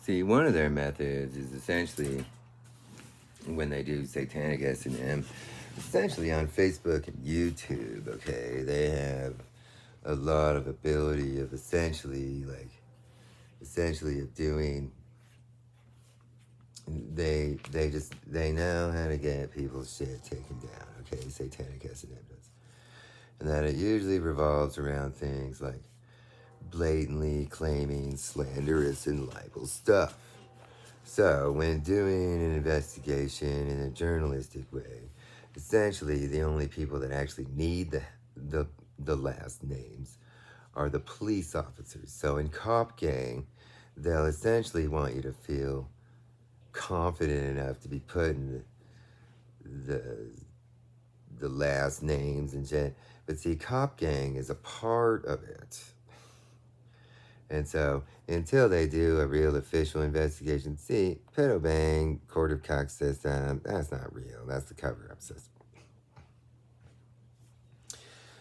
See, one of their methods is essentially when they do satanic S&M, essentially on Facebook and YouTube, okay, they have a lot of ability of essentially of doing, they know how to get people's shit taken down, okay, satanic S&M does. And that it usually revolves around things like blatantly claiming slanderous and libel stuff. So, when doing an investigation in a journalistic way, essentially the only people that actually need the, the last names are the police officers. So, in Cop Gang, they'll essentially want you to feel confident enough to be putting the, the last names and shit. But see, Cop Gang is a part of it. And so, until they do a real official investigation, see, Pedo Bang, Court of Cock system, that's not real. That's the cover up system.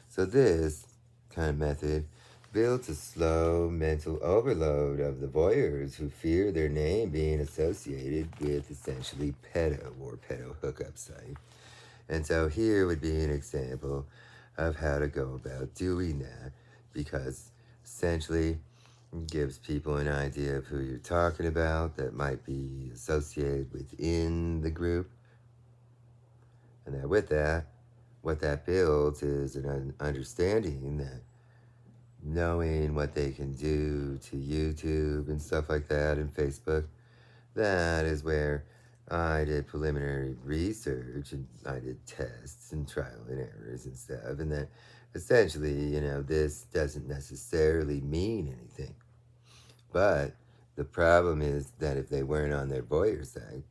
So, this kind of method builds a slow mental overload of the voyeurs who fear their name being associated with essentially pedo or pedo hookup site. And so, here would be an example of how to go about doing that because essentially gives people an idea of who you're talking about that might be associated within the group. And that with that, what that builds is an understanding that knowing what they can do to YouTube and stuff like that and Facebook, that is where I did preliminary research and I did tests and trial and errors and stuff. And that essentially, this doesn't necessarily mean anything. But the problem is that if they weren't on their voyeur site,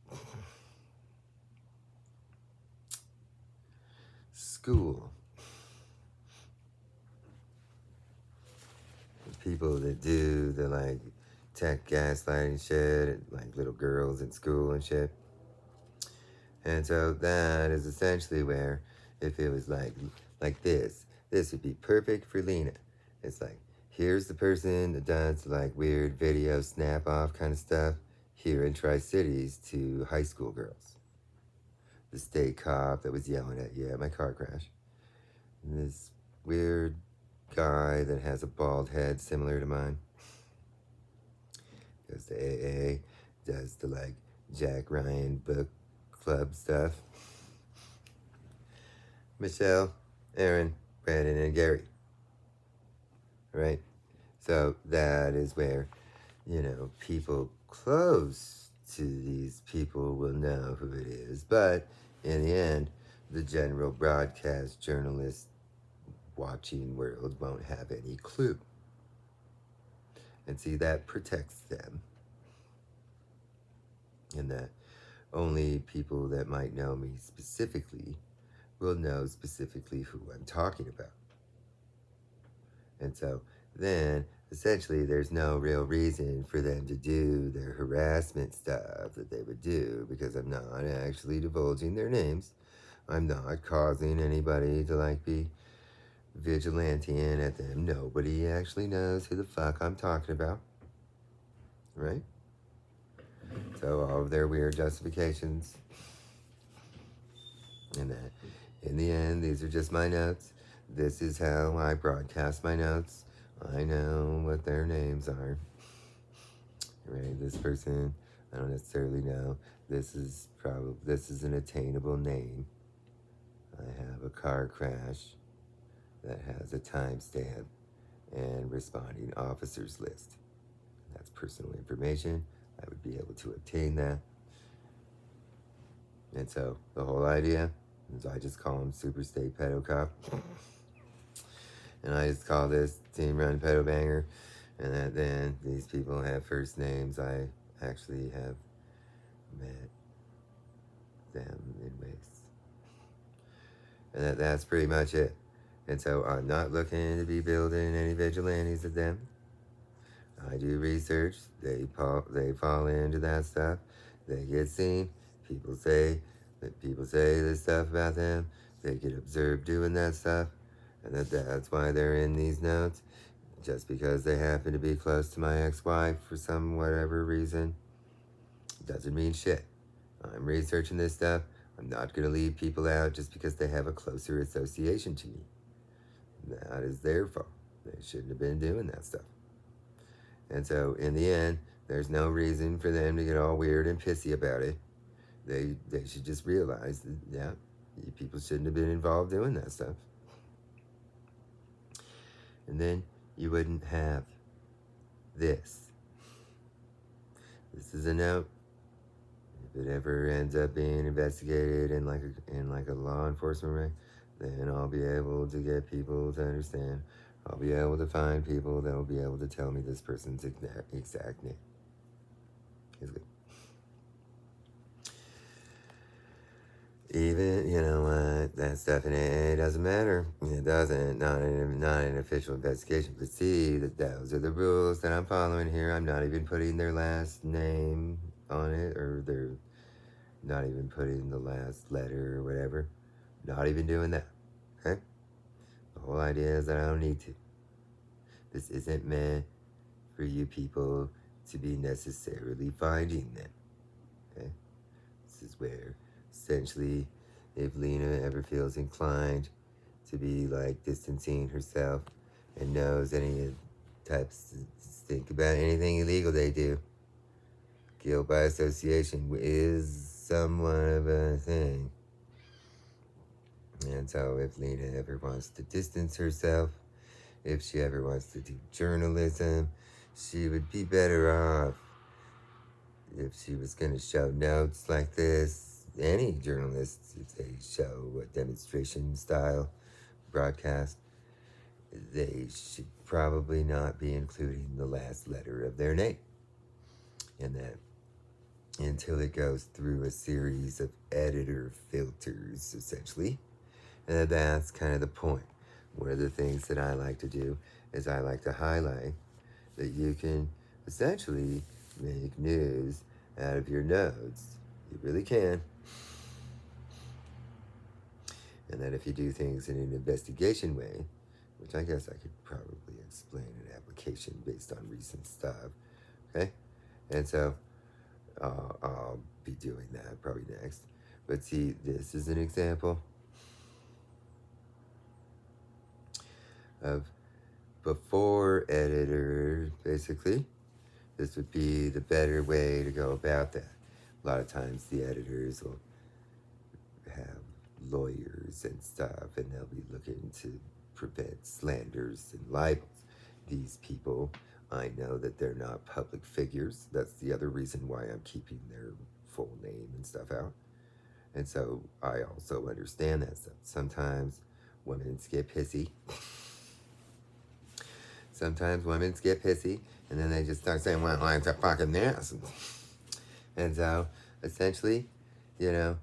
school, people that do the tech gaslighting shit, like little girls in school and shit. And so that is essentially where if it was like this would be perfect for Lena. It's like, here's the person that does weird video snap off kind of stuff here in Tri-Cities to high school girls. The state cop that was yelling at you at my car crash. And this weird guy that has a bald head similar to mine. Goes to AA, does the Jack Ryan book club stuff. Michelle, Aaron, Brandon, and Gary. Right? So that is where, people close to these people will know who it is. But in the end, the general broadcast journalist watching world won't have any clue. And see, that protects them. And that only people that might know me specifically will know specifically who I'm talking about. And so then, essentially, there's no real reason for them to do their harassment stuff that they would do because I'm not actually divulging their names. I'm not causing anybody to be vigilanteing at them. Nobody actually knows who the fuck I'm talking about. Right? So all of their weird justifications. And that in the end, these are just my notes. This is how I broadcast my notes. I know what their names are. Right? This person, I don't necessarily know. This is an attainable name. I have a car crash that has a timestamp and responding officers list. That's personal information. I would be able to obtain that. And so the whole idea is I just call him Super State Pedo Cop. And I just call this Team Run Pedo Banger. And then these people have first names. I actually have met them in ways. And that's pretty much it. And so I'm not looking to be building any vigilantes of them. I do research. They fall into that stuff. They get seen. People say this stuff about them. They get observed doing that stuff. And that's why they're in these notes. Just because they happen to be close to my ex-wife for some whatever reason doesn't mean shit. I'm researching this stuff. I'm not going to leave people out just because they have a closer association to me. That is their fault. They shouldn't have been doing that stuff. And so, in the end, there's no reason for them to get all weird and pissy about it. They should just realize that, yeah, you people shouldn't have been involved doing that stuff. And then you wouldn't have this. This is a note. If it ever ends up being investigated in like a law enforcement way, then I'll be able to get people to understand. I'll be able to find people that will be able to tell me this person's exact name. It's good. Even, you know what, that stuff, and it doesn't matter. It doesn't, not an official investigation. But see, that those are the rules that I'm following here. I'm not even putting their last name on it, or they're not even putting the last letter or whatever. Not even doing that, okay? The whole idea is that I don't need to. This isn't meant for you people to be necessarily finding them, okay? This is where, essentially, if Lena ever feels inclined to be like distancing herself and knows any types to think about anything illegal they do, guilt by association is somewhat of a thing. And so if Lena ever wants to distance herself, if she ever wants to do journalism, she would be better off if she was going to show notes like this. Any journalist, if they show a demonstration style broadcast, they should probably not be including the last letter of their name. And that until it goes through a series of editor filters, essentially. And that's kind of the point. One of the things that I like to do is I like to highlight that you can essentially make news out of your notes. You really can. And that if you do things in an investigation way, which I guess I could probably explain an application based on recent stuff, okay? And so I'll be doing that probably next. But see, this is an example of before editor, basically. This would be the better way to go about that. A lot of times the editors will have lawyers and stuff, and they'll be looking to prevent slanders and libels. These people, I know that they're not public figures. That's the other reason why I'm keeping their full name and stuff out. And so I also understand that stuff. Sometimes women get pissy. Sometimes women get pissy, and then they just start saying, well, it's a fucking this. And so, essentially, you know,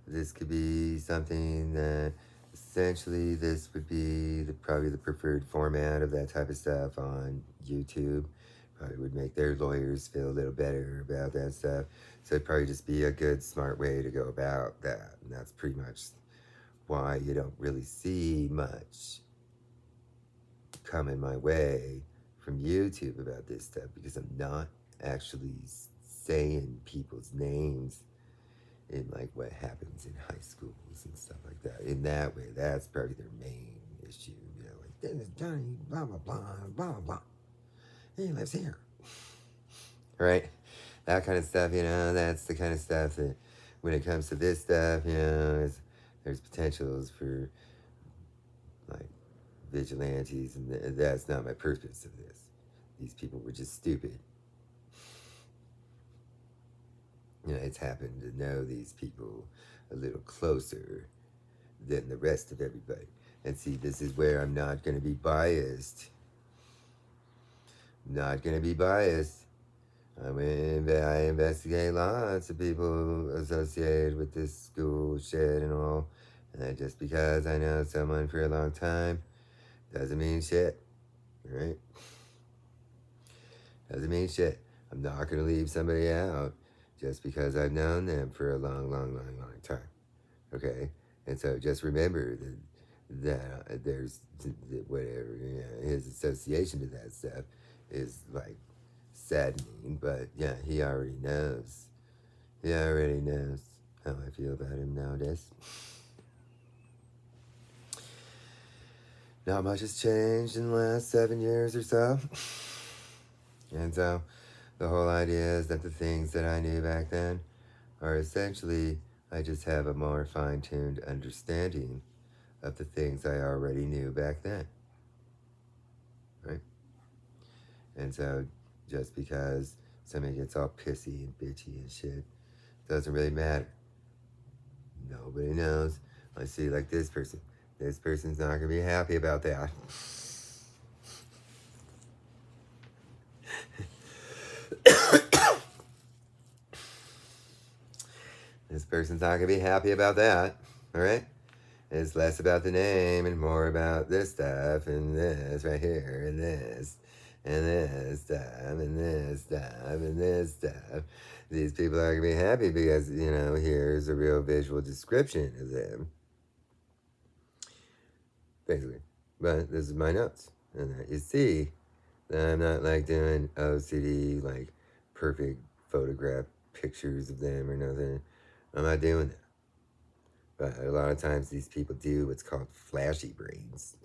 this could be something that, essentially, this would be probably the preferred format of that type of stuff on YouTube. Probably would make their lawyers feel a little better about that stuff. So it'd probably just be a good, smart way to go about that. And that's pretty much why you don't really see much coming my way from YouTube about this stuff, because I'm not actually saying people's names in like what happens in high schools and stuff like that. In that way, that's probably their main issue. You know, like, this is Johnny, blah, blah, blah, blah, blah, blah. He lives here. Right? That kind of stuff, you know, that's the kind of stuff that when it comes to this stuff, you know, there's potentials for like vigilantes, and that's not my purpose of this. These people were just stupid. You know, it's happened to know these people a little closer than the rest of everybody. And see, this is where I'm not going to be biased. Not going to be biased. I investigate lots of people associated with this school shit and all. And just because I know someone for a long time doesn't mean shit. Right? Doesn't mean shit. I'm not going to leave somebody out just because I've known them for a long, long, long, long time. Okay? And so just remember that that there's whatever, you know, his association to that stuff is like saddening. But yeah, he already knows. He already knows how I feel about him nowadays. Not much has changed in the last 7 years or so. And so the whole idea is that the things that I knew back then are essentially, I just have a more fine-tuned understanding of the things I already knew back then, right? And so just because somebody gets all pissy and bitchy and shit, doesn't really matter. Nobody knows. I see, like this person. This person's not gonna be happy about that. This person's not gonna be happy about that. All right? It's less about the name and more about this stuff and this right here and this stuff and this stuff and this stuff. These people are gonna be happy because, you know, here's a real visual description of them. Basically. But this is my notes. And you see that I'm not like doing OCD, like perfect photograph pictures of them or nothing. I'm not doing that. But a lot of times these people do what's called flashy brains.